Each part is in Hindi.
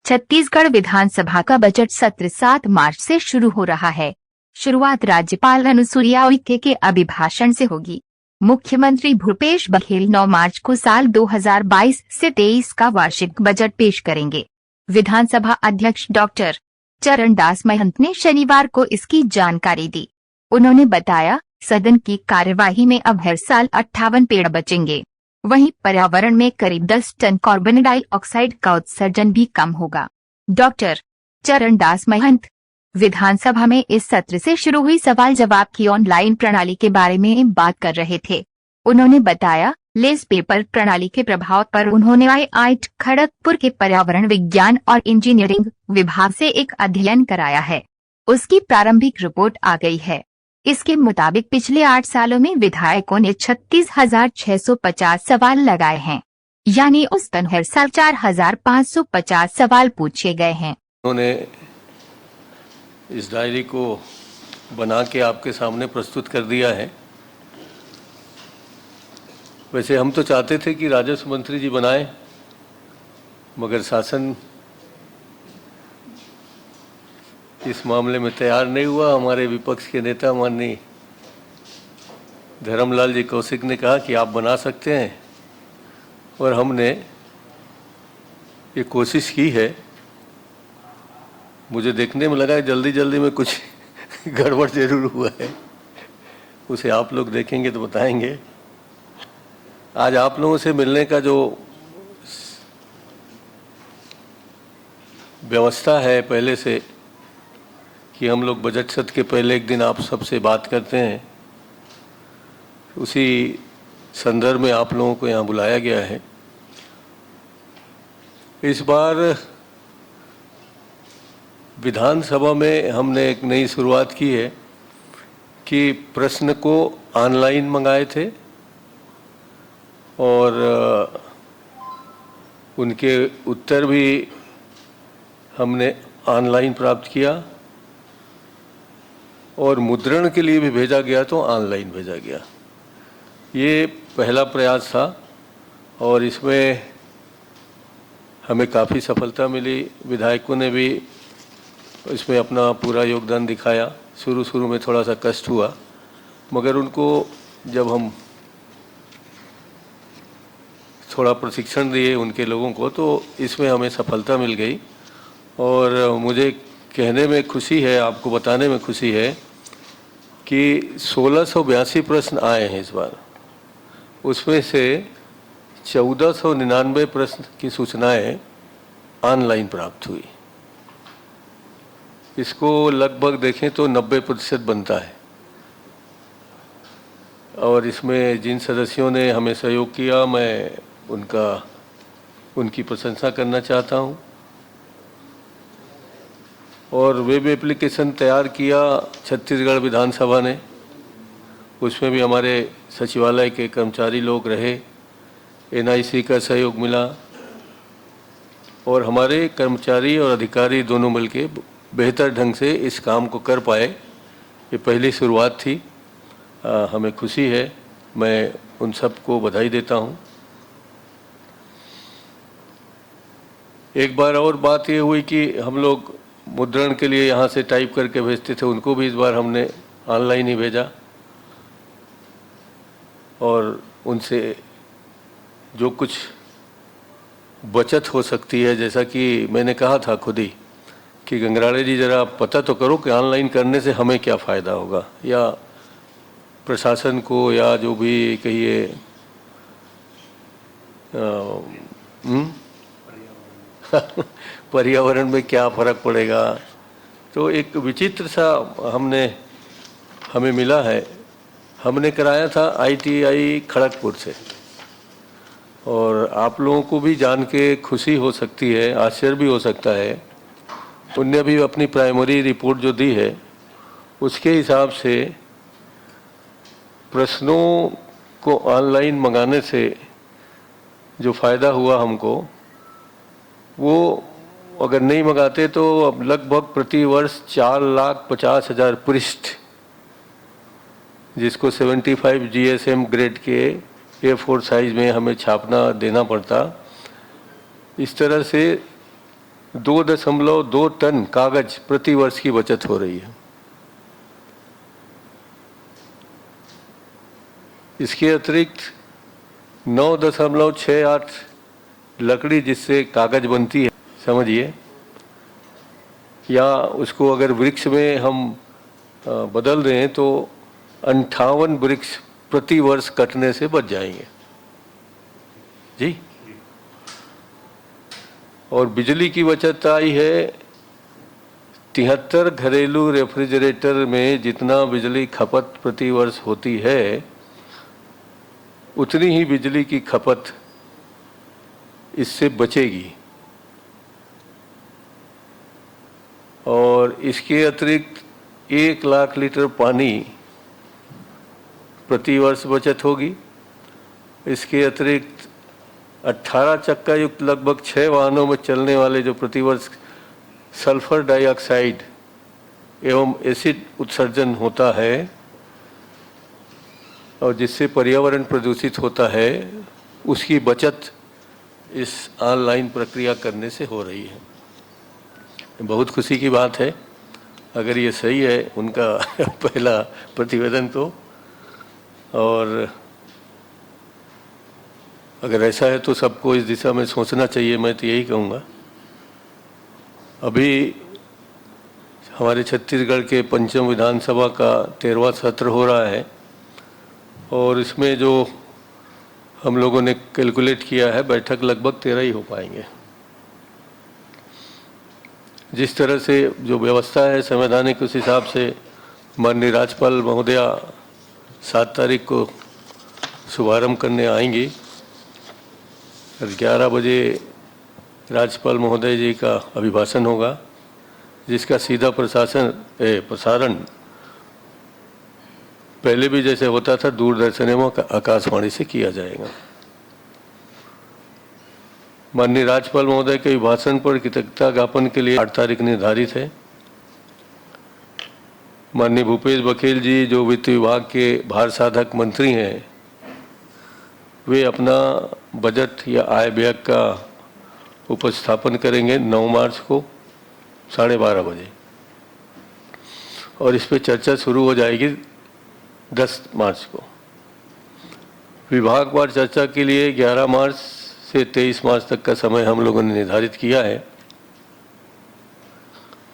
छत्तीसगढ़ विधानसभा का बजट सत्र 7 मार्च से शुरू हो रहा है। शुरुआत राज्यपाल अनुसुईया उइके के अभिभाषण से होगी। मुख्यमंत्री भूपेश बघेल 9 मार्च को साल 2022 से 23 का वार्षिक बजट पेश करेंगे। विधानसभा अध्यक्ष डॉक्टर चरणदास महंत ने शनिवार को इसकी जानकारी दी। उन्होंने बताया, सदन की कार्यवाही में अब हर साल 58 पेड़ बचेंगे। वहीं पर्यावरण में करीब 10 टन कार्बन डाइऑक्साइड का उत्सर्जन भी कम होगा। डॉक्टर चरणदास महंत विधानसभा में इस सत्र से शुरू हुई सवाल जवाब की ऑनलाइन प्रणाली के बारे में बात कर रहे थे। उन्होंने बताया, लेस पेपर प्रणाली के प्रभाव पर उन्होंने IIT खड़गपुर के पर्यावरण विज्ञान और इंजीनियरिंग विभाग से एक अध्ययन कराया है। उसकी प्रारंभिक रिपोर्ट आ गई है। इसके मुताबिक पिछले 8 सालों में विधायकों ने 36,650 सवाल लगाए हैं, यानी औसतन हर साल 4,550 सवाल पूछे गए हैं। उन्होंने इस डायरी को बना के आपके सामने प्रस्तुत कर दिया है। वैसे हम तो चाहते थे कि राजस्व मंत्री जी बनाए, मगर शासन इस मामले में तैयार नहीं हुआ। हमारे विपक्ष के नेता माननीय धर्मलाल जी कौशिक ने कहा कि आप बना सकते हैं, और हमने ये कोशिश की है। मुझे देखने में लगा जल्दी जल्दी में कुछ गड़बड़ जरूर हुआ है, उसे आप लोग देखेंगे तो बताएंगे। आज आप लोगों से मिलने का जो व्यवस्था है पहले से, कि हम लोग बजट सत्र के पहले एक दिन आप सबसे बात करते हैं, उसी संदर्भ में आप लोगों को यहाँ बुलाया गया है। इस बार विधानसभा में हमने एक नई शुरुआत की है कि प्रश्न को ऑनलाइन मंगाए थे और उनके उत्तर भी हमने ऑनलाइन प्राप्त किया, और मुद्रण के लिए भी भेजा गया तो ऑनलाइन भेजा गया। ये पहला प्रयास था और इसमें हमें काफ़ी सफलता मिली। विधायकों ने भी इसमें अपना पूरा योगदान दिखाया। शुरू में थोड़ा सा कष्ट हुआ, मगर उनको जब हम थोड़ा प्रशिक्षण दिए उनके लोगों को, तो इसमें हमें सफलता मिल गई। और मुझे कहने में खुशी है, आपको बताने में खुशी है कि 1682 प्रश्न आए हैं इस बार। उसमें से 1499 प्रश्न की सूचनाएं ऑनलाइन प्राप्त हुई। इसको लगभग देखें तो 90% बनता है। और इसमें जिन सदस्यों ने हमें सहयोग किया, मैं उनकी प्रशंसा करना चाहता हूं। और वेब एप्लीकेशन तैयार किया छत्तीसगढ़ विधानसभा ने, उसमें भी हमारे सचिवालय के कर्मचारी लोग रहे, NIC का सहयोग मिला, और हमारे कर्मचारी और अधिकारी दोनों मिलके बेहतर ढंग से इस काम को कर पाए। ये पहली शुरुआत थी। हमें खुशी है, मैं उन सबको बधाई देता हूँ। एक बार और बात ये हुई कि हम लोग मुद्रण के लिए यहाँ से टाइप करके भेजते थे, उनको भी इस बार हमने ऑनलाइन ही भेजा, और उनसे जो कुछ बचत हो सकती है, जैसा कि मैंने कहा था खुद ही कि गंगराड़े जी ज़रा पता तो करो कि ऑनलाइन करने से हमें क्या फ़ायदा होगा, या प्रशासन को, या जो भी कहिए पर्यावरण में क्या फ़र्क पड़ेगा। तो एक विचित्र सा हमें मिला है। हमने कराया था ITI खड़गपुर से, और आप लोगों को भी जान के खुशी हो सकती है, आश्चर्य भी हो सकता है। उनने भी अपनी प्राइमरी रिपोर्ट जो दी है, उसके हिसाब से प्रश्नों को ऑनलाइन मंगाने से जो फ़ायदा हुआ हमको, वो अगर नहीं मंगाते तो अब लगभग प्रति वर्ष 4,50,000 पृष्ठ, जिसको 75 GSM ग्रेड के A4 साइज में हमें छापना देना पड़ता। इस तरह से 2.2 टन कागज प्रति वर्ष की बचत हो रही है। इसके अतिरिक्त 9.68 लकड़ी जिससे कागज बनती है, समझिए, या उसको अगर वृक्ष में हम बदल दें तो 58 वृक्ष प्रति वर्ष कटने से बच जाएंगे जी। और बिजली की बचत आई है 73 घरेलू रेफ्रिजरेटर में जितना बिजली खपत प्रति वर्ष होती है उतनी ही बिजली की खपत इससे बचेगी। और इसके अतिरिक्त 1 लाख लीटर पानी प्रति वर्ष बचत होगी। इसके अतिरिक्त 18 चक्का युक्त लगभग 6 वाहनों में चलने वाले जो प्रतिवर्ष सल्फर डाइऑक्साइड एवं एसिड उत्सर्जन होता है और जिससे पर्यावरण प्रदूषित होता है, उसकी बचत इस ऑनलाइन प्रक्रिया करने से हो रही है। बहुत खुशी की बात है अगर ये सही है उनका पहला प्रतिवेदन तो, और अगर ऐसा है तो सबको इस दिशा में सोचना चाहिए। मैं तो यही कहूँगा। अभी हमारे छत्तीसगढ़ के पंचम विधानसभा का 13वां सत्र हो रहा है और इसमें जो हम लोगों ने कैलकुलेट किया है बैठक लगभग 13 ही हो पाएंगे। जिस तरह से जो व्यवस्था है संवैधानिक, उस हिसाब से माननीय राज्यपाल महोदया 7 तारीख को शुभारंभ करने आएंगी। 11 बजे राज्यपाल महोदय जी का अभिभाषण होगा जिसका सीधा प्रसारण पहले भी जैसे होता था दूरदर्शन एवं आकाशवाणी से किया जाएगा। माननीय राज्यपाल महोदय के अभिभाषण पर कृतज्ञता ज्ञापन के लिए 8 तारीख निर्धारित है। माननीय भूपेश बघेल जी जो वित्त विभाग के भार साधक मंत्री हैं, वे अपना बजट या आय व्यय का उपस्थापन करेंगे 9 मार्च को 12:30 बजे और इस पर चर्चा शुरू हो जाएगी 10 मार्च को। विभागवार चर्चा के लिए 11 मार्च से 23 मार्च तक का समय हम लोगों ने निर्धारित किया है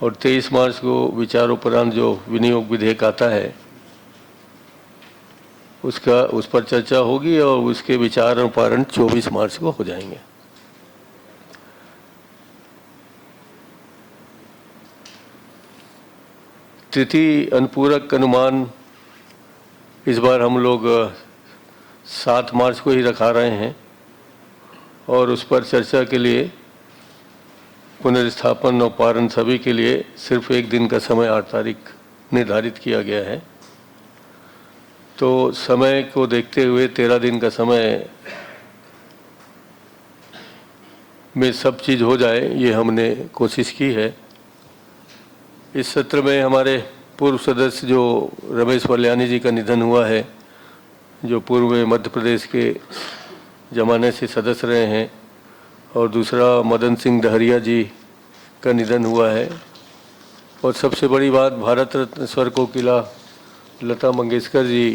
और 23 मार्च को विचारोपरांत जो विनियोग विधेयक आता है उस पर चर्चा होगी और उसके विचार और पारण 24 मार्च को हो जाएंगे। तिथि अनुपूरक अनुमान इस बार हम लोग 7 मार्च को ही रखा रहे हैं और उस पर चर्चा के लिए पुनर्स्थापन और पारण सभी के लिए सिर्फ 1 दिन का समय 8 तारीख निर्धारित किया गया है। तो समय को देखते हुए 13 दिन का समय में सब चीज़ हो जाए ये हमने कोशिश की है। इस सत्र में हमारे पूर्व सदस्य जो रमेश वल्यानी जी का निधन हुआ है, जो पूर्व में मध्य प्रदेश के ज़माने से सदस्य रहे हैं, और दूसरा मदन सिंह डहरिया जी का निधन हुआ है। और सबसे बड़ी बात भारत रत्न स्वर कोकिला लता मंगेशकर जी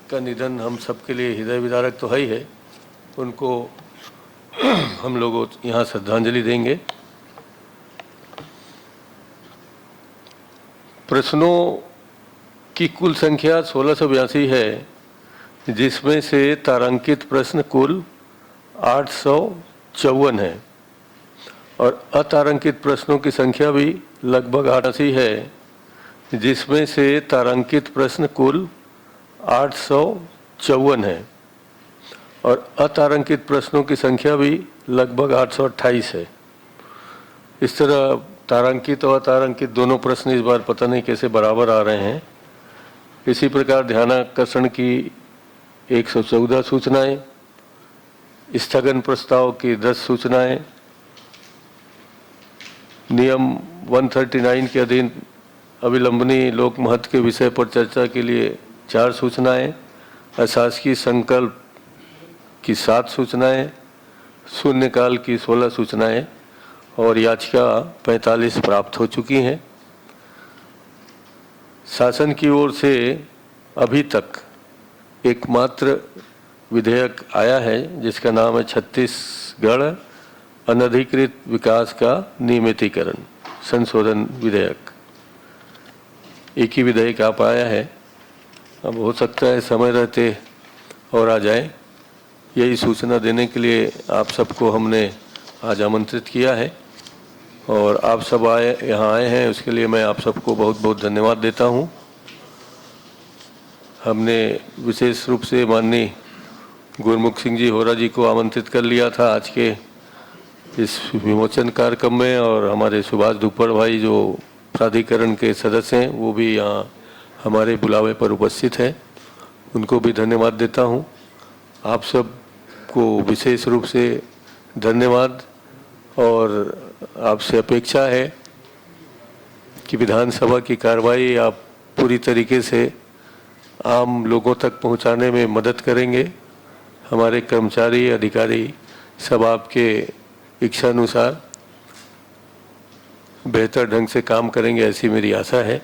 का निधन हम सबके लिए हृदय विदारक तो है ही है। उनको हम लोग यहाँ श्रद्धांजलि देंगे। प्रश्नों की कुल संख्या 1682 है, जिसमें से तारांकित प्रश्न कुल 854 है और अतारांकित प्रश्नों की संख्या भी लगभग 88 है, जिसमें से तारांकित प्रश्न कुल 854 है और अतारांकित प्रश्नों की संख्या भी लगभग 828 है। इस तरह तारांकित और अतारांकित दोनों प्रश्न इस बार पता नहीं कैसे बराबर आ रहे हैं। इसी प्रकार ध्यानाकर्षण की 114 सूचनाएं, स्थगन प्रस्ताव की 10 सूचनाएं, नियम 139 के अधीन अविलंबनीय लोक महत्व के विषय पर चर्चा के लिए 4 सूचनाएं, अशासकीय संकल्प की 7 सूचनाएं, शून्यकाल की 16 सूचनाएं और याचिका 45 प्राप्त हो चुकी हैं। शासन की ओर से अभी तक एकमात्र विधेयक आया है जिसका नाम है छत्तीसगढ़ अनधिकृत विकास का नियमितीकरण संशोधन विधेयक। एक ही विधेयक आ पाया है। अब हो सकता है समय रहते और आ जाए। यही सूचना देने के लिए आप सबको हमने आज आमंत्रित किया है और आप सब यहाँ आए हैं, उसके लिए मैं आप सबको बहुत बहुत धन्यवाद देता हूँ। हमने विशेष रूप से माननीय गुरमुख सिंह जी होरा जी को आमंत्रित कर लिया था आज के इस विमोचन कार्यक्रम में, और हमारे सुभाष धुप्पड़ भाई जो प्राधिकरण के सदस्य हैं वो भी यहाँ हमारे बुलावे पर उपस्थित हैं, उनको भी धन्यवाद देता हूँ। आप सब को विशेष रूप से धन्यवाद, और आपसे अपेक्षा है कि विधानसभा की कार्रवाई आप पूरी तरीके से आम लोगों तक पहुंचाने में मदद करेंगे। हमारे कर्मचारी अधिकारी सब आपके इच्छानुसार बेहतर ढंग से काम करेंगे, ऐसी मेरी आशा है।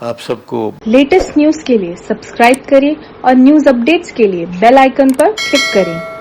आप सबको लेटेस्ट न्यूज के लिए सब्सक्राइब करें और न्यूज अपडेट्स के लिए बेल आइकन पर क्लिक करें।